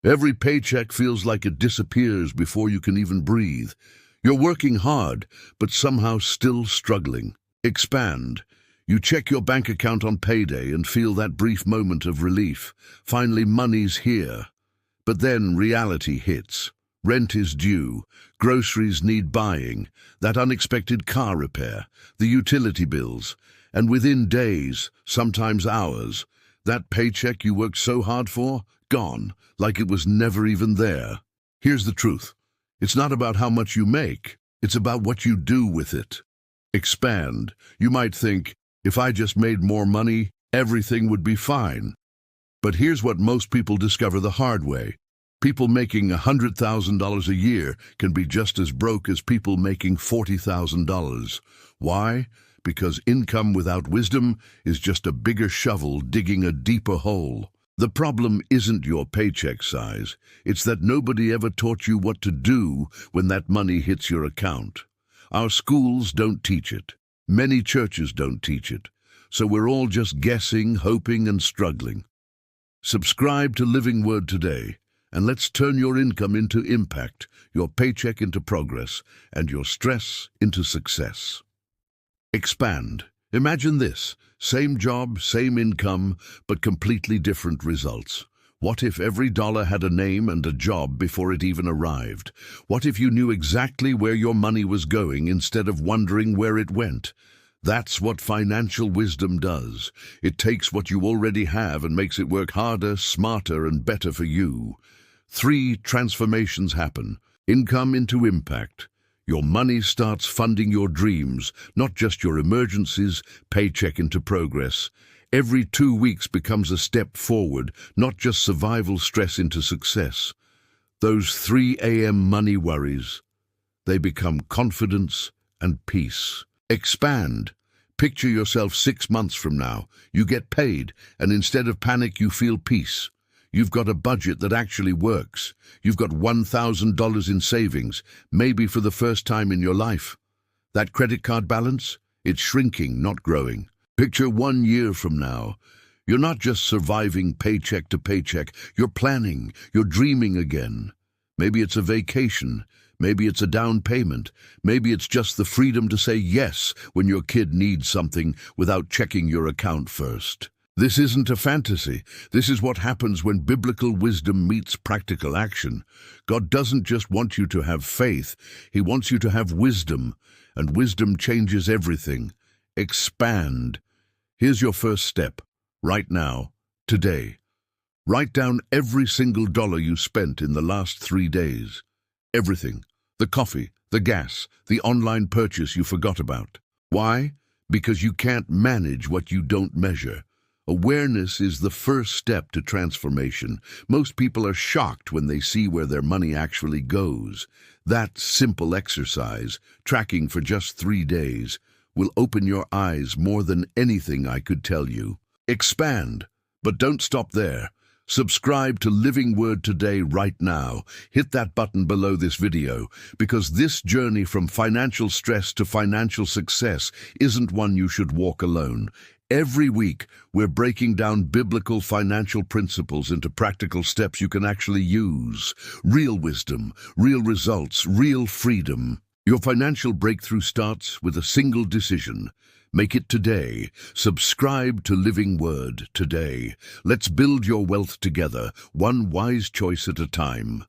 Every paycheck feels like it disappears before you can even breathe. You're working hard, but somehow still struggling. Expand. You check your bank account on payday and feel that brief moment of relief. Finally, money's here. But then reality hits. Rent is due, groceries need buying, that unexpected car repair, the utility bills, and within days, sometimes hours, that paycheck you worked so hard for, gone, like it was never even there. Here's the truth. It's not about how much you make, it's about what you do with it. Expand. You might think, if I just made more money, everything would be fine. But here's what most people discover the hard way. People making $100,000 a year can be just as broke as people making $40,000. Why? Because income without wisdom is just a bigger shovel digging a deeper hole. The problem isn't your paycheck size. It's that nobody ever taught you what to do when that money hits your account. Our schools don't teach it. Many churches don't teach it. So we're all just guessing, hoping, and struggling. Subscribe to Living Word today. And let's turn your income into impact, your paycheck into progress, and your stress into success. Expand. Imagine this. Same job, same income, but completely different results. What if every dollar had a name and a job before it even arrived? What if you knew exactly where your money was going instead of wondering where it went? That's what financial wisdom does. It takes what you already have and makes it work harder, smarter, and better for you. 3 transformations happen. Income into impact. Your money starts funding your dreams, not just your emergencies. Paycheck into progress. Every 2 weeks becomes a step forward, not just survival stress into success. Those 3 a.m. money worries, they become confidence and peace. Expand. Picture yourself 6 months from now. You get paid, and instead of panic, you feel peace. You've got a budget that actually works. You've got $1,000 in savings, maybe for the first time in your life. That credit card balance? It's shrinking, not growing. Picture 1 year from now. You're not just surviving paycheck to paycheck. You're planning. You're dreaming again. Maybe it's a vacation. Maybe it's a down payment. Maybe it's just the freedom to say yes when your kid needs something without checking your account first. This isn't a fantasy. This is what happens when biblical wisdom meets practical action. God doesn't just want you to have faith. He wants you to have wisdom, and wisdom changes everything. Expand. Here's your first step. Right now, today. Write down every single dollar you spent in the last 3 days. Everything. The coffee, the gas, the online purchase you forgot about. Why? Because you can't manage what you don't measure. Awareness is the first step to transformation. Most people are shocked when they see where their money actually goes. That simple exercise, tracking for just 3 days, will open your eyes more than anything I could tell you. Expand, but don't stop there. Subscribe to Living Word today right now. Hit that button below this video, because this journey from financial stress to financial success isn't one you should walk alone. Every week, we're breaking down biblical financial principles into practical steps you can actually use. Real wisdom, real results, real freedom. Your financial breakthrough starts with a single decision. Make it today. Subscribe to Living Word today. Let's build your wealth together, one wise choice at a time.